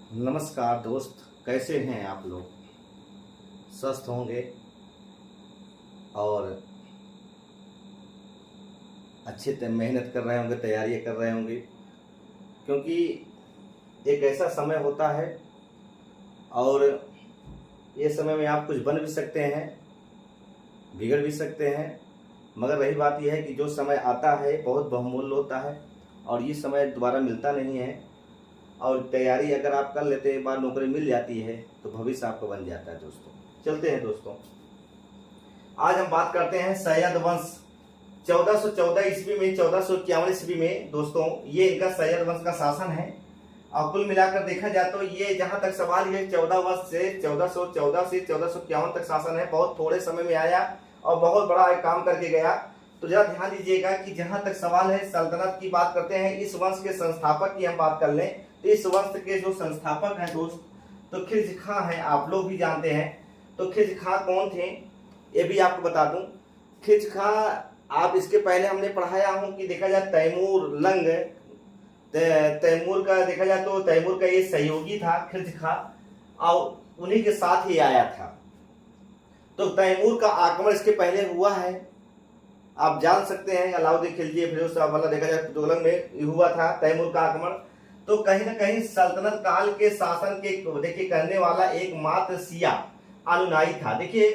नमस्कार दोस्त, कैसे हैं आप लोग? स्वस्थ होंगे और अच्छे मेहनत कर रहे होंगे, तैयारियां कर रहे होंगे, क्योंकि एक ऐसा समय होता है और ये समय में आप कुछ बन भी सकते हैं, बिगड़ भी सकते हैं। मगर रही बात यह है कि जो समय आता है बहुत बहुमूल्य होता है और ये समय दोबारा मिलता नहीं है। और तैयारी अगर आप कर लेते हैं, एक बार नौकरी मिल जाती है तो भविष्य आपको बन जाता है। दोस्तों चलते हैं। दोस्तों आज हम बात करते हैं सैयद वंश 1414 ईस्वी में 1451 ईस्वी में। दोस्तों ये इनका सैयद वंश का शासन है और कुल मिलाकर देखा जाए तो ये जहां तक सवाल है 14 वर्ष से 1414 से 1451 तक शासन है। बहुत थोड़े समय में आया और बहुत बड़ा एक काम करके गया। तो जरा ध्यान दीजिएगा कि जहां तक सवाल है सल्तनत की बात करते हैं, इस वंश के संस्थापक की हम बात कर लें तो इस वंश के जो संस्थापक हैं दोस्त तो खिलजी खां हैं। आप लोग भी जानते हैं। तो खिलजी खां कौन थे ये भी आपको बता दूं। खिलजी खां आप इसके पहले हमने पढ़ाया हूं कि देखा जाए तैमूर लंग तैमूर का देखा जाए तो तैमूर का ये सहयोगी था खिलजी खां और उन्हीं के साथ ही आया था। तो तैमूर का आक्रमण इसके पहले हुआ है, आप जान सकते हैं। अलाउद्दीन खिलजी फिरोज शाह वाला देखा जाए तुगलक में हुआ था तैमूर का आक्रमण। तो कहीं ना कहीं सल्तनत काल के शासन के देखिए करने वाला एकमात्र शिया अनुयायी था। देखिए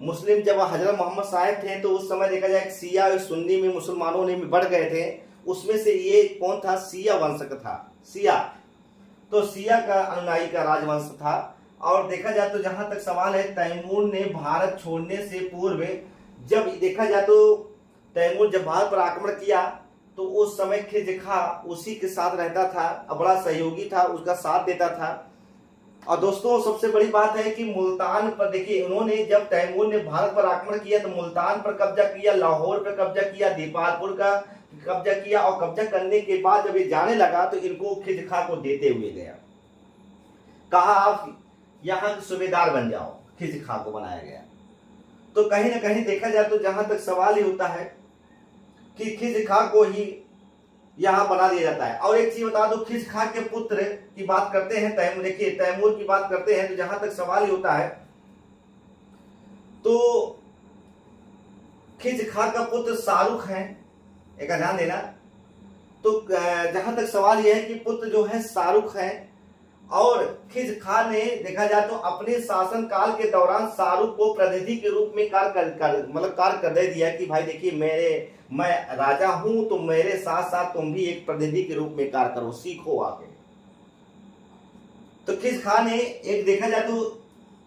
मुस्लिम जब हजरत मोहम्मद साहब थे तो उस समय देखा जाए शिया और सुन्नी में मुसलमानों ने बढ़ गए थे। उसमें से ये कौन था? शिया वंश का था। शिया तो शिया का अनुयायी का राजवंश था। और देखा जाए तो जहां तक सवाल है तैमूर ने भारत छोड़ने से पूर्व जब देखा जाए तो तैमूर जब भारत पर आक्रमण किया तो उस समय खिलजी खां उसी के साथ रहता था, बड़ा सहयोगी था, उसका साथ देता था। और दोस्तों सबसे बड़ी बात है कि मुल्तान पर देखिए उन्होंने जब तैमूर ने भारत पर आक्रमण किया तो मुल्तान पर कब्जा किया, लाहौर पर कब्जा किया, दीपालपुर का कब्जा किया। और कब्जा करने के बाद जब ये जाने लगा तो इनको खिलजी खां को देते हुए गया, कहा आप यहाँ के सूबेदार बन जाओ। खिलजी खां को बनाया गया। तो कहीं ना कहीं देखा जाए तो जहां तक सवाल ही होता है कि खिलजी खां को ही यहां बना दिया जाता है। और एक चीज बता दो, खिलजी खां के पुत्र की बात करते हैं, तैमूर देखिए तैमूर की बात करते हैं तो जहां तक सवाल ही होता है तो खिलजी खां का पुत्र शाहरुख है, एक ध्यान देना। तो जहां तक सवाल यह है कि पुत्र जो है शाहरुख है और खिलजी खां ने देखा जाए तो अपने शासन काल के दौरान शाहरुख को प्रतिनिधि के रूप में कार्य कर दे दिया कि भाई देखिए मैं राजा हूं तो मेरे साथ साथ तुम भी एक प्रतिनिधि के रूप में कार्य करो, सीखो आगे। तो खिलजी खां ने एक देखा जाए तो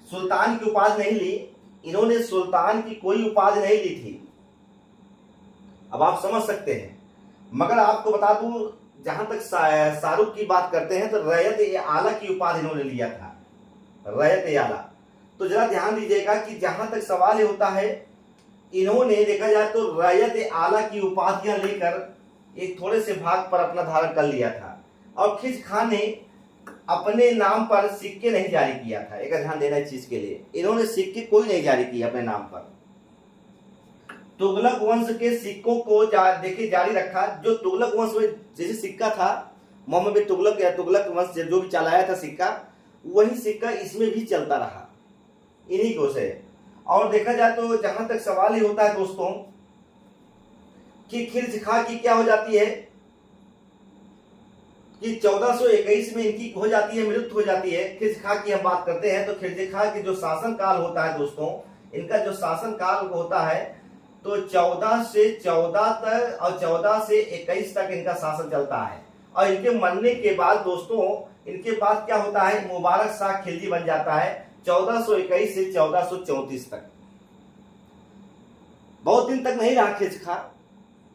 सुल्तान की उपाधि नहीं ली, इन्होंने सुल्तान की कोई उपाधि नहीं ली थी। अब आप समझ सकते हैं। मगर आपको बता दूं जहां तक शाहरुख की बात करते हैं तो रैयत आला की उपाधि इन्होंने लिया था, रैयत आला। तो जरा ध्यान दीजिएगा कि जहां तक सवाल होता है इन्होंने देखा जाए तो रैयत आला की उपाधियां लेकर एक थोड़े से भाग पर अपना धारण कर लिया था। और खिलजी खां ने अपने नाम पर सिक्के नहीं जारी किया था। एक ध्यान देना इस चीज के लिए, इन्होंने सिक्के कोई नहीं जारी किए अपने नाम पर। तुगलक वंश के सिक्कों को देखिए जारी रखा। जो तुगलक वंश में जैसे सिक्का था, मोहम्मद बिन तुगलक या तुगलक वंश जो भी चलाया था सिक्का, वही सिक्का इसमें भी चलता रहा, इन्हीं को से। और देखा जाए तो जहां तक सवाल ही होता है दोस्तों कि खिलजी खां की क्या हो जाती है कि 1421 में इनकी हो जाती है, मृत्यु हो जाती है। खिलजी खां की हम बात करते हैं तो खिलजी खां की जो शासन काल होता है दोस्तों, इनका जो शासन काल होता है तो 14 से 14 तक और 14 से 21 तक इनका शासन चलता है। और इनके मरने के बाद दोस्तों इनके बाद क्या होता है, मुबारक शाह खिलजी बन जाता है 1421 से 1434 तक। बहुत दिन तक नहीं रहा खिलजी खां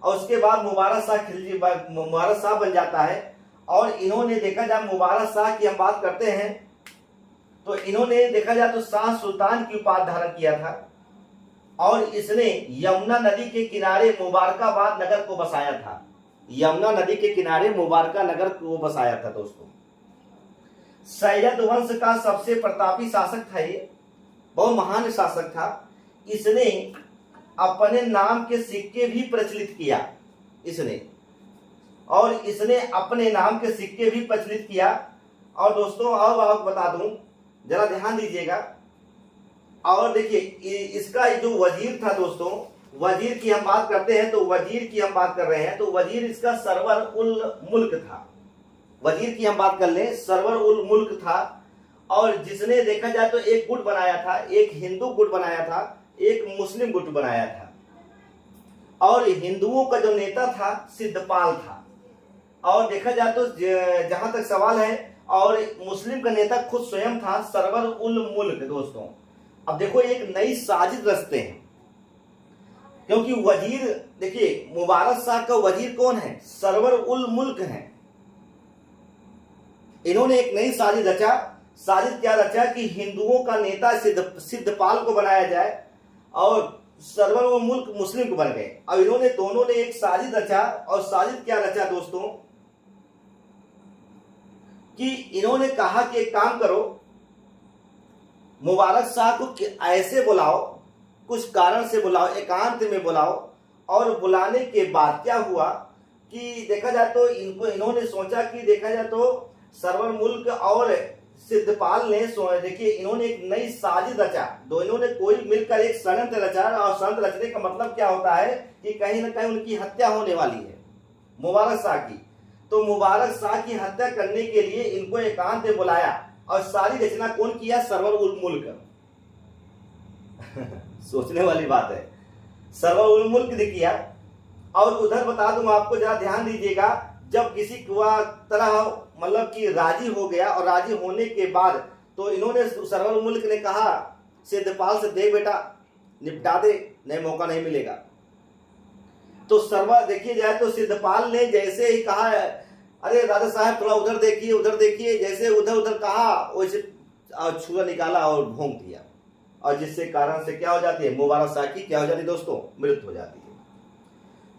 और उसके बाद मुबारक शाह बन जाता है। और इन्होंने देखा जाए मुबारक शाह की हम बात करते हैं तो इन्होंने देखा जाए तो शाह सुल्तान की उपाधि धारण किया था और इसने यमुना नदी के किनारे मुबारकाबाद नगर को बसाया था। यमुना नदी के किनारे मुबारका नगर को बसाया था दोस्तों। सैयद वंश का सबसे प्रतापी शासक था, ये बहुत महान शासक था। इसने अपने नाम के सिक्के भी प्रचलित किया, इसने अपने नाम के सिक्के भी प्रचलित किया। और दोस्तों अब आपको बता दूं, जरा ध्यान दीजिएगा। और देखिए इसका जो वजीर था दोस्तों, वजीर की हम बात करते हैं तो वजीर की हम बात कर रहे हैं तो वजीर इसका सरवर उल मुल्क था। वजीर की हम बात कर लें, सरवर उल मुल्क था। और जिसने देखा जाए तो एक गुट बनाया था, एक हिंदू गुट बनाया था, एक मुस्लिम गुट बनाया था। और हिंदुओं का जो नेता था सिद्धपाल था। और देखा जाए तो जहां तक सवाल है, और मुस्लिम का नेता खुद स्वयं था सरवर उल मुल्क दोस्तों। अब देखो एक नई साजिश रचते हैं, क्योंकि वजीर देखिए मुबारक शाह का वजीर कौन है, सरवर उल मुल्क है। इन्होंने एक नई साजिश रचा। साजिश क्या रचा कि हिंदुओं का नेता सिद्धपाल को बनाया जाए और सरवर उल मुल्क मुस्लिम को बन गए। अब इन्होंने दोनों ने एक साजिश रचा। और साजिश क्या रचा दोस्तों कि इन्होंने कहा कि एक काम करो, मुबारक शाह को ऐसे बुलाओ, कुछ कारण से बुलाओ, एकांत में बुलाओ। और बुलाने के बाद क्या हुआ कि देखा जाए तो इन्होंने सोचा कि देखा जाए तो सरवर मुल्क और सिद्धपाल ने देखिए इन्होंने एक नई साजिश रचा। दोनों ने कोई मिलकर एक षड्यंत्र रचा। और षड्यंत्र रचने का मतलब क्या होता है कि कहीं ना कहीं उनकी हत्या होने वाली है मुबारक शाह की। तो मुबारक शाह की हत्या करने के लिए इनको एकांत में बुलाया। और सारी रचना कौन किया, सरवर उल मुल्क। सोचने वाली बात है, सरवर उल मुल्क ने किया। और उधर बता दूं आपको, जरा ध्यान दीजिएगा, जब किसी तरह मतलब कि राजी हो गया, और राजी होने के बाद तो इन्होंने सरवर उल मुल्क ने कहा सिद्धपाल से, देख बेटा निपटा दे, नहीं मौका नहीं मिलेगा। तो सरवर देखिए जाए तो सिद्धपाल ने जैसे ही कहा, अरे राजा साहब थोड़ा उधर देखिए उधर देखिए, जैसे उधर उधर कहा वैसे छुरा निकाला और भोंक दिया। और जिससे कारण से क्या हो जाती है, मुबारक शाह की क्या हो जाती है दोस्तों, मृत्यु हो जाती है।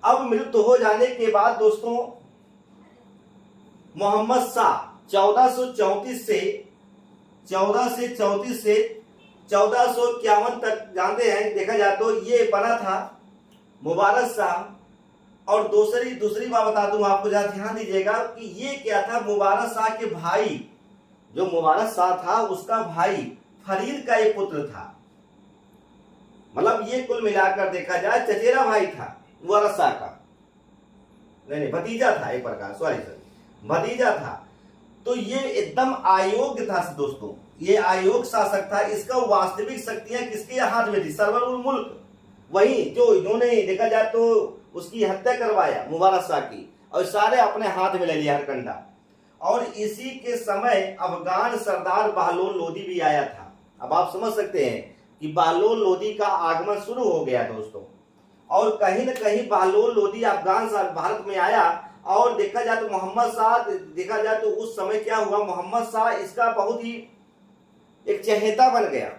अब मृत्यु हो जाने के बाद दोस्तों मोहम्मद शाह 1434 से 1451 तक जानते हैं, देखा जाए तो ये बना था मुबारक शाह। और दूसरी बात बता दूं आपको, जरा ध्यान दीजिएगा कि ये क्या था, मुबारक शाह के भाई, जो मुबारक शाह था उसका भाई फरीद का एक पुत्र था। मतलब ये कुल मिलाकर देखा जाए चचेरा भाई था मुबारक शाह का, नहीं भतीजा था, एक प्रकार सॉरी भतीजा था। तो ये एकदम अयोग्य था दोस्तों, ये अयोग्य शासक था। इसका वास्तविक शक्तियां किसके हाथ में थी, सरवर उल मुल्क, वही जो इन्होंने देखा जाए तो उसकी हत्या करवाया मुबारक शाह की, और सारे अपने हाथ में ले लिया हरकंडा। और इसी के समय अफगान सरदार बहलोल लोदी भी आया था। अब आप समझ सकते हैं कि बहलोल लोदी का आगमन शुरू हो गया दोस्तों। और कहीं न कहीं बहलोल लोदी अफगान भारत में आया। और देखा जाए तो मोहम्मद शाह, देखा जाए तो उस समय क्या हुआ, मोहम्मद शाह इसका बहुत ही एक चहेता बन गया।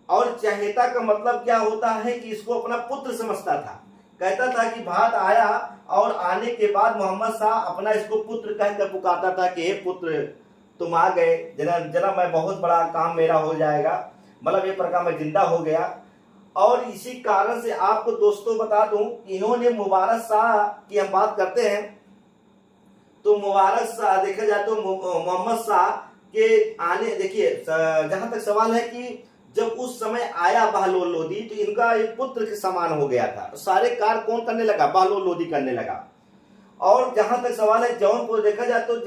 और चहेता का मतलब क्या होता है कि इसको अपना पुत्र समझता था। कहता था कि भारत आया, और आने के बाद मोहम्मद शाह अपना इसको पुत्र कहकर पुकारता था कि हे पुत्र तुम आ गए, जरा मैं बहुत बड़ा काम मेरा हो जाएगा, मतलब एक प्रकार मैं जिंदा हो गया। और इसी कारण से आपको दोस्तों बता दूं, इन्होंने मुबारक शाह की हम बात करते हैं तो मुबारक शाह देखा जाए तो मोहम्मद शाह के आने, देखिए जहां तक सवाल है कि जब उस समय आया बहलोल लोदी तो इनका एक पुत्र के समान हो गया था। सारे कार्य कौन करने लगा, बहलोल लोदी करने लगा। और जहां तक सवाल है जौनपुर, देखा जाए तो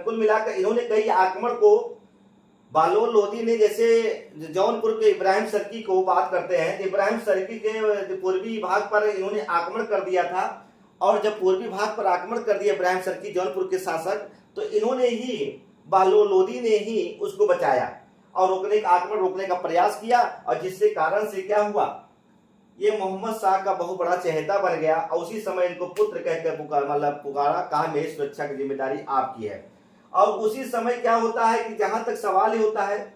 कुल मिलाकर इन्होंने कई आक्रमण को बहलोल लोदी ने, जैसे जौनपुर के इब्राहिम सर्की को बात करते हैं, इब्राहिम सर्की के पूर्वी भाग पर इन्होंने आक्रमण कर दिया था। और जब पूर्वी भाग पर आक्रमण कर दिया इब्राहिम सर्की जौनपुर के शासक, तो इन्होंने ही बहलोल लोदी ने ही उसको बचाया और आक्रमण रोकने का प्रयास किया। और जिससे कारण से क्या हुआ, ये मोहम्मद शाह का बहुत बड़ा चहेता बन गया। और उसी समय इनको पुत्र कहकर पुकारा, कहा मेरी सुरक्षा की जिम्मेदारी आपकी है। और उसी समय क्या होता है कि जहां तक सवाल ही होता है,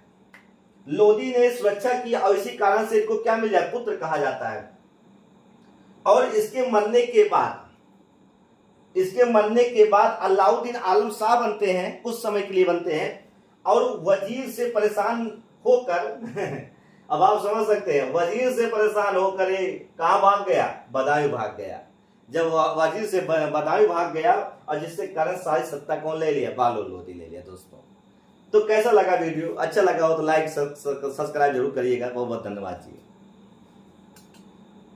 लोदी ने सुरक्षा की और इसी कारण से इनको क्या मिल जाए, पुत्र कहा जाता है। और इसके मरने के बाद अलाउद्दीन आलम शाह बनते हैं, कुछ समय के लिए बनते हैं। और वजीर से परेशान होकर अब आप समझ सकते हैं, वजीर से परेशान होकर कहां भाग गया, बदायूं भाग गया। जब वजीर से बदायूं भाग गया, और जिससे कारण सारी सत्ता कौन ले लिया, बहलोल लोदी ले लिया दोस्तों। तो कैसा लगा वीडियो, अच्छा लगा हो तो लाइक सब्सक्राइब जरूर करिएगा। बहुत बहुत धन्यवाद जी।